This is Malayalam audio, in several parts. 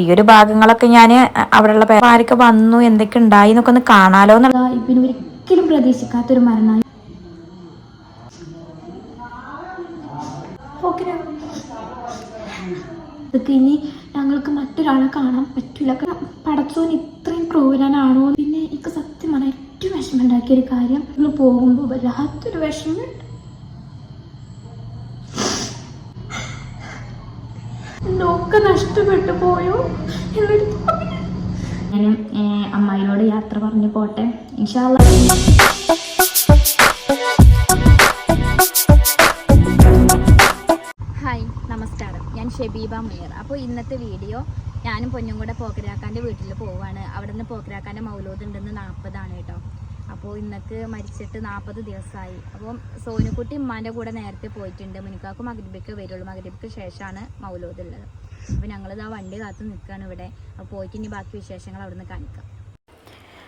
ഈ ഒരു ഭാഗങ്ങളൊക്കെ ഞാൻ അവിടെയുള്ള ആരൊക്കെ വന്നു എന്തൊക്കെ ഉണ്ടായി എന്നൊക്കെ ഒന്ന് കാണാലോ എന്നുള്ള പിന്നെ ഒരിക്കലും പ്രതീക്ഷിക്കാത്തൊരു മരണമായി. ഇതൊക്കെ ഇനി ഞങ്ങൾക്ക് മറ്റൊരാളെ കാണാൻ പറ്റില്ല. പടച്ചോൻ ഇത്രയും ക്രൂരനാണോ? പിന്നെ എനിക്ക് സത്യം പറഞ്ഞാൽ ഏറ്റവും വിഷമം ഉണ്ടാക്കിയൊരു കാര്യം, നമ്മൾ പോകുമ്പോൾ വല്ലാത്തൊരു വിഷമം, എന്നൊക്കെ നഷ്ടപ്പെട്ടു പോയോ എന്നൊരു. ഞാൻ അമ്മായിയോട് യാത്ര പറഞ്ഞു പോട്ടെ ഇൻഷാ അല്ലാഹ്. ഹായ്, നമസ്കാരം. ഞാൻ ഷെബീബ മുനീർ. അപ്പോൾ ഇന്നത്തെ വീഡിയോ ഞാനും പൊന്നും കൂടെ പോക്കരാക്കാൻ്റെ വീട്ടിൽ പോവാണ്. അവിടെ നിന്ന് പോക്കരാക്കാൻ്റെ മൗലൂദ് ഉണ്ടെന്ന് 40 കേട്ടോ. അപ്പോൾ ഇന്നക്ക് മരിച്ചിട്ട് 40 ദിവസമായി. അപ്പം സോനുക്കുട്ടി ഉമ്മാൻ്റെ കൂടെ നേരത്തെ പോയിട്ടുണ്ട്. മുനിക്കാക്കും മഗ്‌രിബിക്ക് വരുള്ളൂ. മഗ്‌രിബിക്ക് ശേഷമാണ് മൗലൂദ് ഉള്ളത്. അപ്പോൾ ഞങ്ങളിത് ആ വണ്ടി കാത്ത് നിൽക്കുകയാണ് ഇവിടെ. അപ്പോൾ പോയിട്ട് ഇനി ബാക്കി വിശേഷങ്ങൾ അവിടെ നിന്ന് കാണിക്കാം.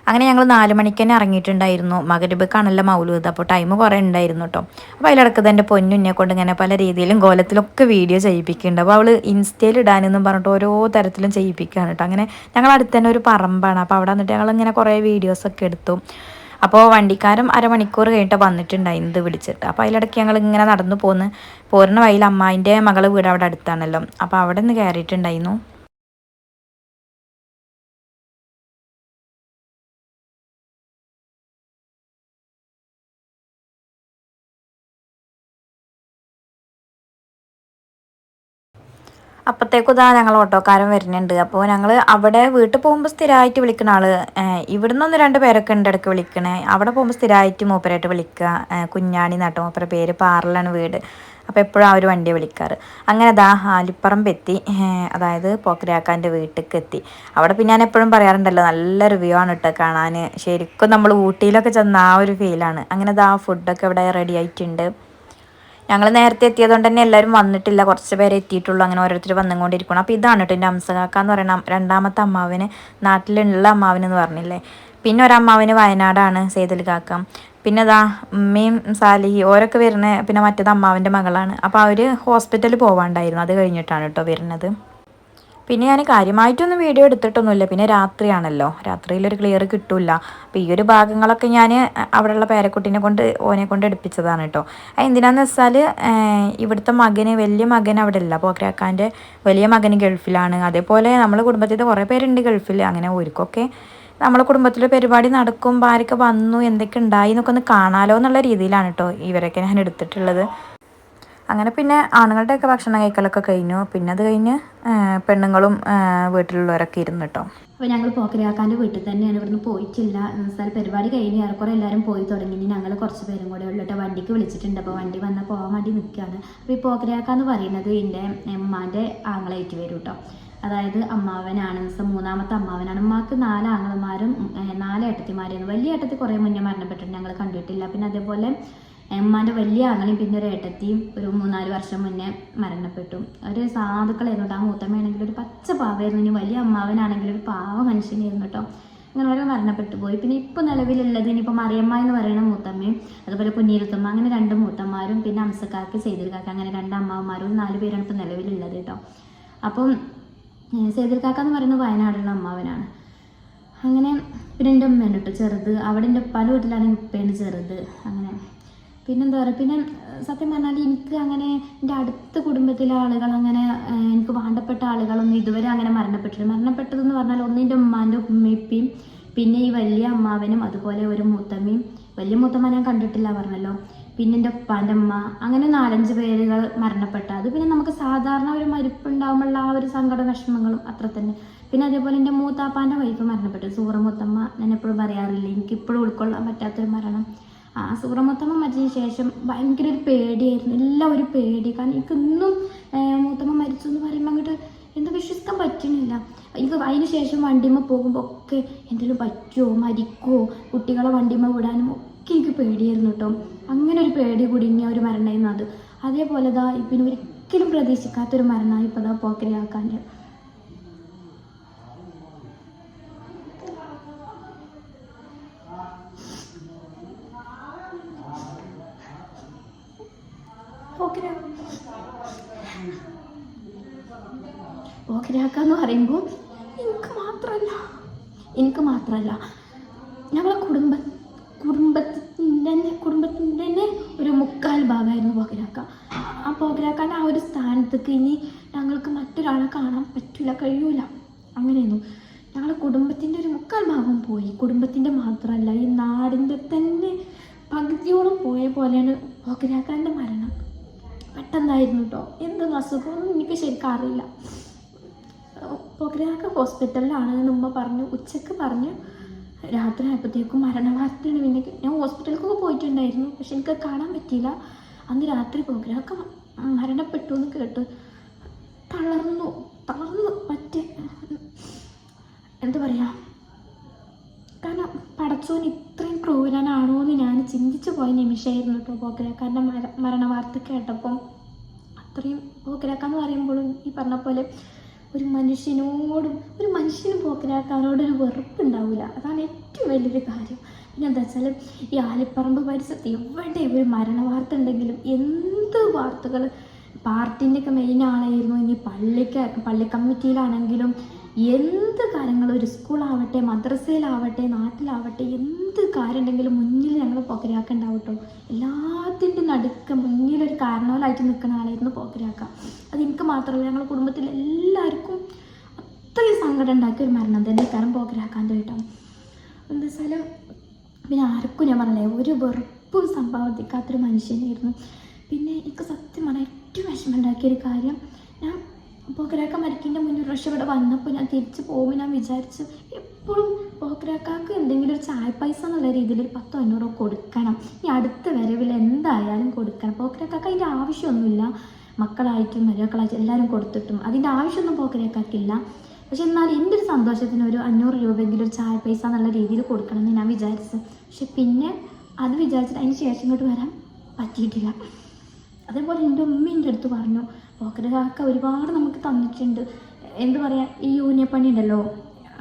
അങ്ങനെ ഞങ്ങൾ 4 മണിക്ക് തന്നെ ഇറങ്ങിയിട്ടുണ്ടായിരുന്നു. മഗ്‌രിബിക്കാണല്ലോ മൗലൂദ്. അപ്പോൾ ടൈം കുറേ ഉണ്ടായിരുന്നു കേട്ടോ. അപ്പോൾ അതിലിടക്ക് എൻ്റെ പൊന്നുന്നെ കൊണ്ട് ഇങ്ങനെ പല രീതിയിലും കോലത്തിലൊക്കെ വീഡിയോ ചെയ്യിപ്പിക്കുന്നുണ്ട്. അപ്പോൾ അവൾ ഇൻസ്റ്റയിൽ ഇടാനെന്നും പറഞ്ഞിട്ട് ഓരോ തരത്തിലും ചെയ്യിപ്പിക്കുകയാണ് കേട്ടോ. അങ്ങനെ ഞങ്ങൾ അടുത്ത് തന്നെ ഒരു പറമ്പാണ്. അപ്പോൾ അവിടെ വന്നിട്ട് ഞങ്ങളിങ്ങനെ കുറേ വീഡിയോസൊക്കെ എടുത്തു. അപ്പോൾ വണ്ടിക്കാരും അരമണിക്കൂർ കഴിഞ്ഞിട്ട് വന്നിട്ടുണ്ടായിരുന്നു വിളിച്ചിട്ട്. അപ്പോൾ അതിലിടയ്ക്ക് ഞങ്ങൾ ഇങ്ങനെ നടന്നു പോരുന്ന വഴിയിൽ അമ്മായിൻ്റെ മകൾ വീട് അവിടെ അടുത്താണല്ലോ. അപ്പോൾ അവിടെ നിന്ന് കയറിയിട്ടുണ്ടായിരുന്നു. അപ്പോഴത്തേക്കും ഇതാ ഞങ്ങൾ ഓട്ടോക്കാരൻ വരുന്നുണ്ട്. അപ്പോൾ ഞങ്ങൾ അവിടെ വീട്ടിൽ പോകുമ്പോൾ സ്ഥിരമായിട്ട് വിളിക്കുന്ന ആൾ, ഇവിടുന്ന് 1-2 പേരൊക്കെ ഉണ്ട് ഇടയ്ക്ക് വിളിക്കണേ. അവിടെ പോകുമ്പോൾ സ്ഥിരമായിട്ട് മൂപ്പരായിട്ട് വിളിക്കുക. കുഞ്ഞാണി നട്ടോ മൂപ്പര പേര്, പാറലാണ് വീട്. അപ്പോൾ എപ്പോഴും ആ ഒരു വണ്ടിയെ വിളിക്കാറ്. അങ്ങനെ ദാ ആലിപ്പറമ്പെത്തി, അതായത് പോക്കരാക്കാൻ്റെ വീട്ടിലേക്ക് എത്തി. അവിടെ പിന്നെ ഞാൻ എപ്പോഴും പറയാറുണ്ടല്ലോ, നല്ല റിവ്യൂ ആണ് കേട്ടോ കാണാൻ. ശരിക്കും നമ്മൾ ഊട്ടിയിലൊക്കെ ചെന്ന ആ ഒരു ഫീലാണ്. അങ്ങനെ ദാ ഫുഡൊക്കെ ഇവിടെ റെഡി ആയിട്ടുണ്ട്. ഞങ്ങൾ നേരത്തെ എത്തിയതുകൊണ്ട് തന്നെ എല്ലാവരും വന്നിട്ടില്ല, കുറച്ച് പേരെ എത്തിയിട്ടുള്ളൂ. അങ്ങനെ ഓരോരുത്തർ വന്നുകൊണ്ടിരിക്കണം. അപ്പോൾ ഇതാണ് കേട്ടോ എൻ്റെ അംസകാക്ക എന്ന് പറയുന്ന രണ്ടാമത്തെ അമ്മാവിന്, നാട്ടിലുള്ള അമ്മാവിനെന്ന് പറഞ്ഞില്ലേ. പിന്നെ ഒരമ്മാവിന് വയനാടാണ്, സേതുൽ കാക്ക. പിന്നെ ഇതാ ഉമ്മയും സാലിഹി ഓരൊക്കെ വരുന്നത്. പിന്നെ മറ്റേത് അമ്മാവിൻ്റെ മകളാണ്. അപ്പോൾ അവർ ഹോസ്പിറ്റലിൽ പോകാണ്ടായിരുന്നു, അത് കഴിഞ്ഞിട്ടാണ് കേട്ടോ വരുന്നത്. പിന്നെ ഞാൻ കാര്യമായിട്ടൊന്നും വീഡിയോ എടുത്തിട്ടൊന്നുമില്ല. പിന്നെ രാത്രിയാണല്ലോ, രാത്രിയിലൊരു ക്ലിയർ കിട്ടില്ല. അപ്പോൾ ഈ ഒരു ഭാഗങ്ങളൊക്കെ ഞാൻ അവിടെയുള്ള ഓനെ കൊണ്ട് എടുപ്പിച്ചതാണ് കേട്ടോ. എന്തിനാന്ന് വെച്ചാൽ ഇവിടുത്തെ വലിയ മകൻ അവിടെ ഇല്ല. പോക്കരാക്കാൻ്റെ വലിയ മകൻ ഗൾഫിലാണ്. അതേപോലെ നമ്മളെ കുടുംബത്തിൽ കുറേ പേരുണ്ട് ഗൾഫിൽ. അങ്ങനെ ഒരുക്കൊക്കെ നമ്മളെ കുടുംബത്തിലെ പരിപാടി നടക്കുമ്പോൾ ആരൊക്കെ വന്നു എന്തൊക്കെ ഉണ്ടായി എന്നൊക്കെ ഒന്ന് കാണാലോ എന്നുള്ള രീതിയിലാണ് കേട്ടോ ഇവരൊക്കെ ഞാൻ എടുത്തിട്ടുള്ളത്. അങ്ങനെ പിന്നെ ആണുങ്ങളുടെയൊക്കെ ഭക്ഷണം കഴിക്കലൊക്കെ കഴിഞ്ഞു. പിന്നെ അത് കഴിഞ്ഞ് പെണ്ണുങ്ങളും വീട്ടിലുള്ളവരൊക്കെ ഇരുന്നു കേട്ടോ. അപ്പോൾ ഞങ്ങൾ പോക്കരാക്കാൻ്റെ വീട്ടിൽ തന്നെയാണ്, ഇവിടുന്ന് പോയിട്ടില്ല. എന്നുവെച്ചാൽ പരിപാടി കഴിഞ്ഞ് ഏറെക്കുറെ എല്ലാവരും പോയി തുടങ്ങി. ഇനി ഞങ്ങൾ കുറച്ച് പേരും കൂടെ ഉള്ളിട്ട് വണ്ടിക്ക് വിളിച്ചിട്ടുണ്ട്. അപ്പോൾ വണ്ടി വന്നാൽ പോകാൻ വേണ്ടി നിൽക്കുകയാണ്. അപ്പോൾ ഈ പോക്കരാക്കാന്ന് പറയുന്നത് എൻ്റെ ഉമ്മാൻ്റെ ആങ്ങളായിട്ട് വരും കേട്ടോ. അതായത് അമ്മാവനാണ്, മൂന്നാമത്തെ അമ്മാവനാണ്. ഉമ്മാക്ക് 4 ആങ്ങളമാരും 4 ഏട്ടത്തിമാരായിരുന്നു. വലിയ ഏട്ടത്തി കുറേ മുന്നേ മരണപ്പെട്ടിട്ടുണ്ട്, ഞങ്ങൾ കണ്ടിട്ടില്ല. പിന്നെ അതേപോലെ ഉമ്മാൻ്റെ വലിയ ആങ്ങളെയും പിന്നെ ഒരു ഏട്ടത്തിയും ഒരു 3-4 വർഷം മുന്നേ മരണപ്പെട്ടു. ഒരു സാധുക്കളായിരുന്നു. ആ മൂത്തമ്മയാണെങ്കിൽ ഒരു പച്ച പാവമായിരുന്നു. ഇനി വലിയ അമ്മാവനാണെങ്കിൽ ഒരു പാവ മനുഷ്യനായിരുന്നു കേട്ടോ. അങ്ങനെ ഓരോ മരണപ്പെട്ടു പോയി. പിന്നെ ഇപ്പോൾ നിലവിലുള്ളത് ഇനിയിപ്പോൾ മറിയമ്മ എന്ന് പറയുന്ന മൂത്തമ്മയും അതുപോലെ കുഞ്ഞീരത്തമ്മ, അങ്ങനെ 2 മൂത്തന്മാരും പിന്നെ അംസക്കാക്ക് സേതുൽ കാക്ക, അങ്ങനെ 2 അമ്മാവന്മാരും 4 പേരാണ് ഇപ്പോൾ നിലവിലുള്ളത് കേട്ടോ. അപ്പം സേതുൽ കാക്ക എന്ന് പറയുന്നത് വയനാടുള്ള അമ്മാവനാണ്. അങ്ങനെ പിന്നെ എൻ്റെ ഉമ്മയാണ് കേട്ടോ ചെറുത്. അവിടെ എൻ്റെ ഉപ്പാൻ്റെ വീട്ടിലാണെങ്കിൽ ഉപ്പയാണ് ചെറുത്. അങ്ങനെ പിന്നെന്താ പറയുക, പിന്നെ സത്യം പറഞ്ഞാൽ എനിക്ക് അങ്ങനെ എൻ്റെ അടുത്ത കുടുംബത്തിലെ ആളുകൾ, അങ്ങനെ എനിക്ക് വേണ്ടപ്പെട്ട ആളുകളൊന്നും ഇതുവരെ അങ്ങനെ മരണപ്പെട്ടില്ല. മരണപ്പെട്ടതെന്ന് പറഞ്ഞാൽ ഒന്നിൻ്റെ ഉമ്മാൻ്റെ ഉമ്മയും പിന്നെ ഈ വലിയ അമ്മാവനും അതുപോലെ ഒരു മൂത്തമ്മയും. വലിയ മൂത്തമ്മ ഞാൻ കണ്ടിട്ടില്ല പറഞ്ഞല്ലോ. പിന്നെ എൻ്റെ ഉപ്പാൻ്റെ അമ്മ, അങ്ങനെ 4-5 പേരുകൾ മരണപ്പെട്ട. അത് പിന്നെ നമുക്ക് സാധാരണ ഒരു മരിപ്പുണ്ടാകുമ്പോഴുള്ള ആ ഒരു സങ്കട വിഷമങ്ങളും അത്ര തന്നെ. പിന്നെ അതേപോലെ എൻ്റെ മൂത്താപ്പാൻ്റെ വൈഫ് മരണപ്പെട്ടു, സൂറമുത്തമ്മ. ഞാൻ എപ്പോഴും പറയാറില്ല, എനിക്കിപ്പോഴും ഉൾക്കൊള്ളാൻ പറ്റാത്തൊരു മരണം. ആ സൂറമുത്തമ്മ മരിച്ചതിന് ശേഷം ഭയങ്കര ഒരു പേടിയായിരുന്നു, എല്ലാവരും പേടി. കാരണം എനിക്കൊന്നും മൂത്തമ്മ മരിച്ചു എന്ന് പറയുമ്പോൾ അങ്ങോട്ട് എന്താ വിശ്വസിക്കാൻ പറ്റുന്നില്ല. എനിക്ക് അതിന് ശേഷം വണ്ടിമ്മ പോകുമ്പോൾ ഒക്കെ എന്തെങ്കിലും പറ്റുമോ, മരിക്കുമോ, കുട്ടികളെ വണ്ടിമ്മ വിടാനും ഒക്കെ എനിക്ക് പേടിയായിരുന്നു കേട്ടോ. അങ്ങനെ ഒരു പേടി കുടുങ്ങിയ ഒരു മരണമായിരുന്നു അത്. അതേപോലെ ഇതാ പിന്നെ ഒരിക്കലും പ്രതീക്ഷിക്കാത്തൊരു മരണമായി ഇപ്പോൾ ഇതാ പോക്കരാക്കാൻ്റെ. പോക്കരാക്ക എന്ന് പറയുമ്പോൾ എനിക്ക് മാത്രമല്ല ഞങ്ങളെ കുടുംബത്തിൻ്റെ തന്നെ ഒരു 3/4 ഭാഗമായിരുന്നു പോക്കരാക്ക. ആ പോക്കരാക്കാൻ്റെ ആ ഒരു സ്ഥാനത്തേക്ക് ഇനി ഞങ്ങൾക്ക് മറ്റൊരാളെ കാണാൻ പറ്റില്ല, കഴിയൂല. അങ്ങനെയായിരുന്നു. ഞങ്ങളെ കുടുംബത്തിൻ്റെ ഒരു 3/4 ഭാഗം പോയി. കുടുംബത്തിൻ്റെ മാത്രമല്ല, ഈ നാടിൻ്റെ തന്നെ പകുതിയോളം പോയ പോലെയാണ് പോക്കരാക്കാൻ്റെ മരണം. പെട്ടെന്നായിരുന്നു കേട്ടോ. എന്തെങ്കിലും അസുഖമൊന്നും എനിക്ക് ശരിക്കും അറിയില്ല. പോക്കരാക്ക ഹോസ്പിറ്റലിലാണെന്ന് ഉമ്മ പറഞ്ഞു, ഉച്ചക്ക് പറഞ്ഞു. രാത്രി ആയപ്പോഴത്തേക്കും മരണവാർത്തയാണ്. പിന്നെ ഞാൻ ഹോസ്പിറ്റലിലേക്കൊക്കെ പോയിട്ടുണ്ടായിരുന്നു, പക്ഷെ എനിക്ക് കാണാൻ പറ്റിയില്ല. അന്ന് രാത്രി പോക്കരാക്ക മരണപ്പെട്ടു എന്ന് കേട്ട് തളർന്നു മറ്റേ എന്താ പറയുക, കാരണം പടച്ചോൻ ഇത്രയും ക്രൂരനാണോ എന്ന് ഞാൻ ചിന്തിച്ചു പോയ നിമിഷമായിരുന്നു കേട്ടോ പോക്കരാക്കാൻ്റെ മരണ വാർത്ത കേട്ടപ്പം. അത്രയും പോക്കരാക്കാന്ന് പറയുമ്പോഴും ഈ പറഞ്ഞ പോലെ ഒരു മനുഷ്യനും പോക്കരാക്കാനോടൊരു വെറുപ്പുണ്ടാവില്ല. അതാണ് ഏറ്റവും വലിയൊരു കാര്യം. പിന്നെ എന്താ വെച്ചാൽ ഈ ആലിപ്പറമ്പ് പരിസരത്ത് എവിടെ ഒരു മരണ വാർത്ത ഉണ്ടെങ്കിലും എന്ത് വാർത്തകൾ, പാർട്ടിൻ്റെയൊക്കെ മെയിൻ ആളായിരുന്നു, ഇനി പള്ളി കമ്മിറ്റിയിലാണെങ്കിലും എന്ത് കാര്യങ്ങളും, ഒരു സ്കൂളാവട്ടെ മദ്രസയിലാവട്ടെ നാട്ടിലാവട്ടെ എന്ത് കാര്യം ഉണ്ടെങ്കിലും മുന്നിൽ ഞങ്ങൾ പോക്കരാക്ക ഉണ്ടാവും കേട്ടോ. എല്ലാത്തിൻ്റെ നടുക്ക് മുന്നിലൊരു കാരണവലായിട്ട് നിൽക്കുന്ന ആളായിരുന്നു പോക്കരാക്ക. അതെനിക്ക് മാത്രമല്ല, ഞങ്ങളുടെ കുടുംബത്തിൽ എല്ലാവർക്കും അത്രയും സങ്കടം ഉണ്ടാക്കിയ ഒരു മരണം തന്നെ കാരണം പോക്കരാക്കാൻ്റെ കേട്ടോ. എന്താ വെച്ചാൽ പിന്നെ ആർക്കും ഞാൻ പറഞ്ഞില്ലേ ഒരു വെറുപ്പ് സമ്പാദിക്കാത്തൊരു മനുഷ്യനായിരുന്നു. പിന്നെ എനിക്ക് സത്യം പറഞ്ഞാൽ ഏറ്റവും വിഷമം ഉണ്ടാക്കിയൊരു കാര്യം, ഞാൻ പോക്കരാക്ക മരിക്കിൻ്റെ മുന്നേ ഒരു പ്രാവശ്യം ഇവിടെ വന്നപ്പോൾ ഞാൻ തിരിച്ച് പോകുമ്പോൾ ഞാൻ വിചാരിച്ചു എപ്പോഴും പോക്കരാക്കാക്ക് എന്തെങ്കിലും ഒരു ചായ പൈസ എന്നുള്ള രീതിയിൽ ഒരു 10-500 കൊടുക്കണം, ഈ അടുത്ത വരവിൽ എന്തായാലും കൊടുക്കണം. പോക്കരാക്കാക്ക് അതിൻ്റെ ആവശ്യമൊന്നുമില്ല, മക്കളായിട്ടും മരുമക്കളായിട്ടും എല്ലാവരും കൊടുത്തിട്ടും അതിൻ്റെ ആവശ്യമൊന്നും പോക്കരാക്കാക്കില്ല. പക്ഷെ എന്നാൽ എൻ്റെ ഒരു സന്തോഷത്തിന് ഒരു 500 രൂപയെങ്കിലും ഒരു ചായ പൈസ എന്നുള്ള രീതിയിൽ കൊടുക്കണം എന്ന് ഞാൻ വിചാരിച്ചു. പക്ഷെ പിന്നെ അത് വിചാരിച്ചിട്ട് അതിന് ശേഷം ഇങ്ങോട്ട് വരാൻ പറ്റിയിട്ടില്ല. അതേപോലെ എൻ്റെ ഉമ്മേൻ്റെ അടുത്ത് പറഞ്ഞു, പോക്കരാക്ക ഒരുപാട് നമുക്ക് തന്നിട്ടുണ്ട്. എന്താ പറയുക, ഈ യൂണിയപ്പണി ഉണ്ടല്ലോ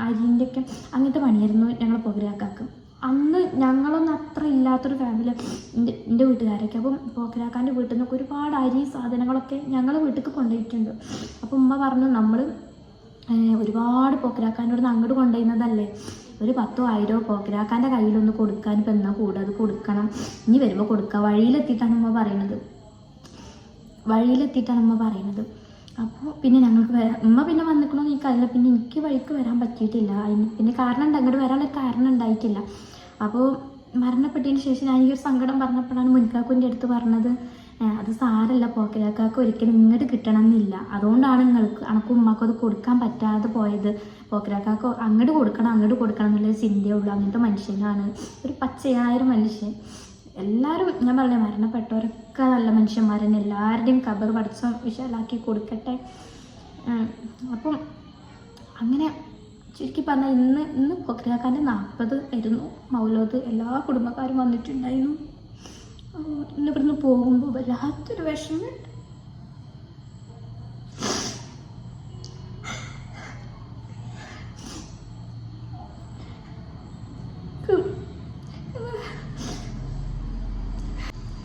അരിൻ്റെയൊക്കെ, അങ്ങനത്തെ പണിയായിരുന്നു ഞങ്ങൾ പോക്കരാക്കാക്ക്. അന്ന് ഞങ്ങളൊന്നും അത്ര ഇല്ലാത്തൊരു ഫാമിലി എൻ്റെ വീട്ടുകാരൊക്കെ. അപ്പം പോക്കരാക്കാൻ്റെ വീട്ടിൽ നിന്നൊക്കെ ഒരുപാട് അരി സാധനങ്ങളൊക്കെ ഞങ്ങൾ വീട്ടിലേക്ക് കൊണ്ടുപോയിട്ടുണ്ട്. അപ്പോൾ ഉമ്മ പറഞ്ഞു, നമ്മൾ ഒരുപാട് പോക്കരാക്കാൻ്റെ നിന്ന് അങ്ങോട്ട് കൊണ്ടുപോയിരുന്നതല്ലേ, ഒരു 10,000 പോക്കരാക്കാൻ്റെ കയ്യിലൊന്ന് കൊടുക്കാൻ ഇപ്പം എന്നാ കൂടെ, അത് കൊടുക്കണം, ഇനി വരുമ്പോൾ കൊടുക്കുക. വഴിയിലെത്തിയിട്ടാണ് ഉമ്മ പറയുന്നത്. അപ്പോൾ പിന്നെ ഞങ്ങൾക്ക് ഉമ്മ പിന്നെ വന്നിക്കണമെന്ന് എനിക്കറിയില്ല. പിന്നെ എനിക്ക് വഴിക്ക് വരാൻ പറ്റിയിട്ടില്ല. അതിന് പിന്നെ കാരണം അങ്ങോട്ട് വരാനുള്ളൊരു കാരണം ഉണ്ടായിട്ടില്ല. അപ്പോൾ മരണപ്പെട്ടതിന് ശേഷം ഞാൻ ഈ ഒരു സങ്കടം പറഞ്ഞപ്പോഴാണ് മുൻകാക്കുൻ്റെ അടുത്ത് പറഞ്ഞത്, അത് സാരല്ല, പോക്കരാക്കാക്ക് ഒരിക്കലും ഇങ്ങോട്ട് കിട്ടണം എന്നില്ല, അതുകൊണ്ടാണ് അണക്കും ഉമ്മക്കും അത് കൊടുക്കാൻ പറ്റാതെ പോയത്. പോക്കരാക്കാക്ക് അങ്ങോട്ട് കൊടുക്കണം എന്നുള്ളൊരു ചിന്തയുള്ളൂ. അങ്ങനത്തെ മനുഷ്യനാണ്, ഒരു പച്ചയായൊരു മനുഷ്യൻ. എല്ലാവരും ഞാൻ പറഞ്ഞ മരണപ്പെട്ടവരൊക്കെ നല്ല മനുഷ്യന്മാർ തന്നെ, എല്ലാവരുടെയും ഖബർ പടച്ചോൻ വിശാലാക്കി കൊടുക്കട്ടെ. അപ്പം അങ്ങനെ ചുരുക്കി പറഞ്ഞാൽ ഇന്ന് പോക്കരാക്കാൻ്റെ 40 ആയിരുന്നു മൗലൂദ്. എല്ലാ കുടുംബക്കാരും വന്നിട്ടുണ്ടായിരുന്നു. ഇന്ന് ഇവിടുന്ന് പോകുമ്പോൾ വല്ലാത്തൊരു വിഷമമുണ്ട്.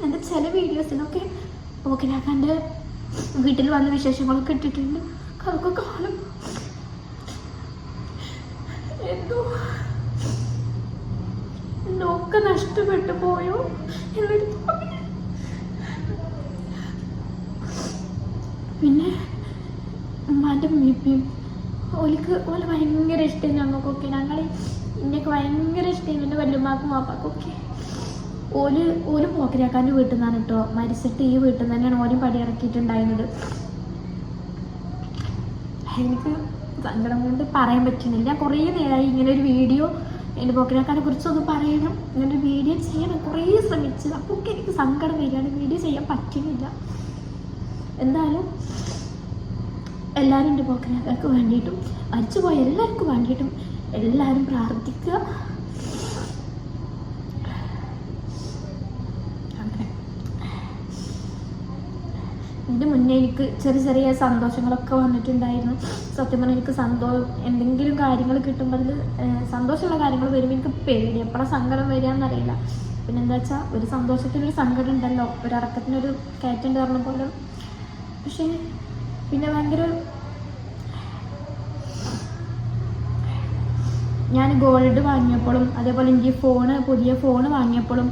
എൻ്റെ ചില വീഡിയോസിലൊക്കെ പോക്കരാക്കാൻ്റെ വീട്ടിൽ വന്ന വിശേഷങ്ങളൊക്കെ ഇട്ടിട്ടുണ്ട്. അതൊക്കെ കാണും ഒക്കെ നഷ്ടപ്പെട്ടു പോയോ എന്നൊരു തോന്നൽ. പിന്നെ ഉമ്മാൻ്റെ ഉമ്മയും ഓല് ഭയങ്കര ഇഷ്ടം ഞങ്ങൾക്കൊക്കെ. ഇന്നൊക്കെ ഭയങ്കര ഇഷ്ടം എൻ്റെ വല്യമ്മക്കും വാപ്പാക്കൊക്കെ. ഓല് പോക്കരാക്കാൻ്റെ വീട്ടിൽ നിന്നാണ് കേട്ടോ മരിച്ചിട്ട്. ഈ വീട്ടിൽ നിന്ന് തന്നെയാണ് ഓരും പടിയിറക്കിയിട്ടുണ്ടായിരുന്നത്. എനിക്ക് സങ്കടം കൊണ്ട് പറയാൻ പറ്റുന്നില്ല. കുറേ നേരമായി ഇങ്ങനെ ഒരു വീഡിയോ എൻ്റെ പോക്കരാക്കാനെ കുറിച്ചൊന്ന് പറയണം, ഇങ്ങനൊരു വീഡിയോ ചെയ്യണം കുറേ ശ്രമിച്ചത്. അപ്പോൾ എനിക്ക് സങ്കടം വരികയാണ്, വീഡിയോ ചെയ്യാൻ പറ്റുന്നില്ല. എന്തായാലും എല്ലാവരും എൻ്റെ പോക്കരാക്കാക്ക് വേണ്ടിയിട്ടും മരിച്ചുപോയ എല്ലാവർക്കും വേണ്ടിയിട്ടും എല്ലാവരും പ്രാർത്ഥിക്കുക. ഇതിന് മുന്നേ എനിക്ക് ചെറിയ സന്തോഷങ്ങളൊക്കെ വന്നിട്ടുണ്ടായിരുന്നു. സത്യം പറഞ്ഞാൽ എനിക്ക് എന്തെങ്കിലും കാര്യങ്ങൾ കിട്ടുമ്പോൾ അതിൽ സന്തോഷമുള്ള കാര്യങ്ങൾ വരുമ്പോൾ എനിക്ക് പേടി, എപ്പോഴാണ് സങ്കടം വരിക എന്നറിയില്ല. പിന്നെ എന്താ വെച്ചാൽ ഒരു സന്തോഷത്തിനൊരു സങ്കടം ഉണ്ടല്ലോ, ഒരു അടക്കത്തിനൊരു കയറ്റുണ്ട് പറഞ്ഞ പോലെ. പക്ഷേ പിന്നെ ഭയങ്കര ഞാൻ ഗോൾഡ് വാങ്ങിയപ്പോഴും അതേപോലെ എനിക്ക് പുതിയ ഫോണ് വാങ്ങിയപ്പോഴും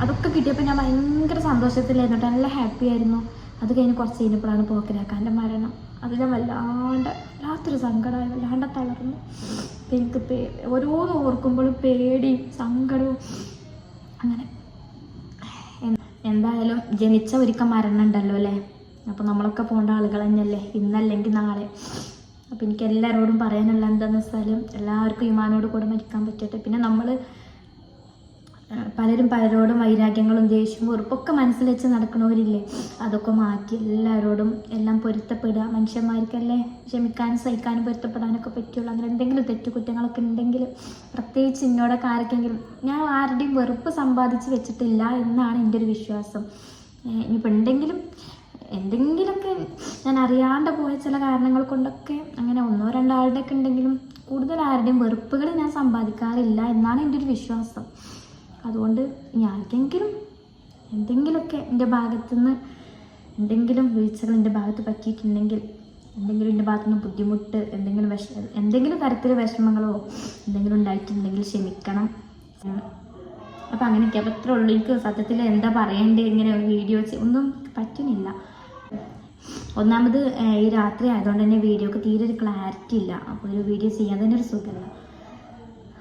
അതൊക്കെ കിട്ടിയപ്പോൾ ഞാൻ ഭയങ്കര സന്തോഷത്തിലായിരുന്നു കേട്ടോ, നല്ല ഹാപ്പി ആയിരുന്നു. അത് കഴിഞ്ഞ് കുറച്ച് കഴിഞ്ഞപ്പോഴാണ് പോക്കരാക്കാൻ്റെ മരണം. അത് ഞാൻ വല്ലാത്തൊരു സങ്കടമായി, വല്ലാണ്ട് തളർന്നു. എനിക്ക് ഓരോന്ന് ഓർക്കുമ്പോഴും പേടിയും സങ്കടവും അങ്ങനെ. എന്തായാലും ജനിച്ച ഒരിക്കൽ മരണം ഉണ്ടല്ലോ അല്ലേ, അപ്പോൾ നമ്മളൊക്കെ പോകേണ്ട ആളുകൾ തന്നെയല്ലേ, ഇന്നല്ലെങ്കിൽ നാളെ. അപ്പോൾ എനിക്ക് എല്ലാവരോടും പറയാനുള്ള എന്താണെന്ന് വെച്ചാൽ എല്ലാവർക്കും ഈമാനോട് കൂടെ മരിക്കാൻ പറ്റട്ടെ. പിന്നെ നമ്മൾ പലരും പലരോടും വൈരാഗ്യങ്ങളും ദേഷ്യവും വെറുപ്പൊക്കെ മനസ്സിൽ വെച്ച് നടക്കണവരില്ലേ, അതൊക്കെ മാറ്റി എല്ലാവരോടും എല്ലാം പൊരുത്തപ്പെടുക. മനുഷ്യന്മാർക്കല്ലേ ക്ഷമിക്കാനും സഹിക്കാനും പൊരുത്തപ്പെടാനൊക്കെ പറ്റുള്ളൂ. അങ്ങനെ എന്തെങ്കിലും തെറ്റുകുറ്റങ്ങളൊക്കെ ഉണ്ടെങ്കിൽ പ്രത്യേകിച്ച് എന്നോടൊക്കെ ആർക്കെങ്കിലും, ഞാൻ ആരുടെയും വെറുപ്പ് സമ്പാദിച്ച് വെച്ചിട്ടില്ല എന്നാണ് എൻ്റെ ഒരു വിശ്വാസം. ഇനിയിപ്പോൾ എന്തെങ്കിലുമൊക്കെ ഞാൻ അറിയാണ്ട് പോയ ചില കാരണങ്ങൾ കൊണ്ടൊക്കെ അങ്ങനെ ഒന്നോ രണ്ടോ ആളുടെയൊക്കെ ഉണ്ടെങ്കിലും കൂടുതൽ ആരുടെയും വെറുപ്പുകൾ ഞാൻ സമ്പാദിക്കാറില്ല എന്നാണ് എൻ്റെ ഒരു വിശ്വാസം. അതുകൊണ്ട് ഞാർക്കെങ്കിലും എന്തെങ്കിലുമൊക്കെ എൻ്റെ ഭാഗത്തുനിന്ന് എന്തെങ്കിലും വീഴ്ചകൾ എൻ്റെ ഭാഗത്ത് പറ്റിയിട്ടുണ്ടെങ്കിൽ, എന്തെങ്കിലും എൻ്റെ ഭാഗത്തുനിന്ന് ബുദ്ധിമുട്ട്, എന്തെങ്കിലും തരത്തിൽ വിഷമങ്ങളോ എന്തെങ്കിലും ഉണ്ടായിട്ടുണ്ടെങ്കിൽ ക്ഷമിക്കണം. അപ്പോൾ അങ്ങനെയൊക്കെ അപ്പോൾ അത്രേ ഉള്ളൂ. എനിക്ക് സത്യത്തിൽ എന്താ പറയേണ്ടത്, ഇങ്ങനെ വീഡിയോ ഒന്നും പറ്റുന്നില്ല. ഒന്നാമത് ഈ രാത്രി ആയതുകൊണ്ട് തന്നെ വീഡിയോക്ക് തീരെ ഒരു ക്ലാരിറ്റി ഇല്ല, അപ്പോൾ ഒരു വീഡിയോ ചെയ്യാൻ തന്നെ ഒരു സുഖമല്ല.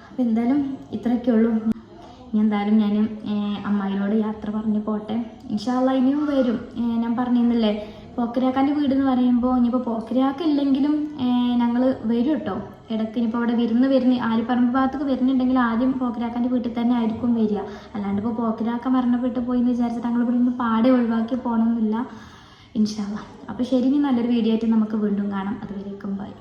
അപ്പോൾ എന്തായാലും ഇത്രയൊക്കെ ഉള്ളൂ. ഇനി എന്തായാലും ഞാൻ അമ്മായിനോട് യാത്ര പറഞ്ഞ് പോട്ടെ. ഇൻഷാ അല്ലാഹ് ഇനിയും വരും. ഞാൻ പറഞ്ഞിരുന്നില്ലേ പോക്കരാക്കാൻ്റെ വീട് എന്ന് പറയുമ്പോൾ ഇനിയിപ്പോൾ പോക്കരാക്കില്ലെങ്കിലും ഞങ്ങൾ വരും കേട്ടോ ഇടയ്ക്ക്. ഇനിയിപ്പോൾ അവിടെ വരുന്ന ആലിപ്പറമ്പ് ഭാഗത്തേക്ക് വരുന്നുണ്ടെങ്കിൽ ആദ്യം പോക്കരാക്കാൻ്റെ വീട്ടിൽ തന്നെ ആയിരിക്കും വരിക. അല്ലാണ്ട് ഇപ്പോൾ പോക്കരാക്ക മരണപ്പെട്ട് പോയി എന്ന് വിചാരിച്ചിട്ട് ഞങ്ങൾ ഇവിടെ നിന്ന് പാടെ ഒഴിവാക്കി പോകണമെന്നില്ല ഇൻഷാ അല്ലാഹ്. അപ്പോൾ ശരി, ഇനി നല്ലൊരു വീഡിയോ ആയിട്ട് നമുക്ക് വീണ്ടും കാണാം. അതുവരേക്കും ബൈ.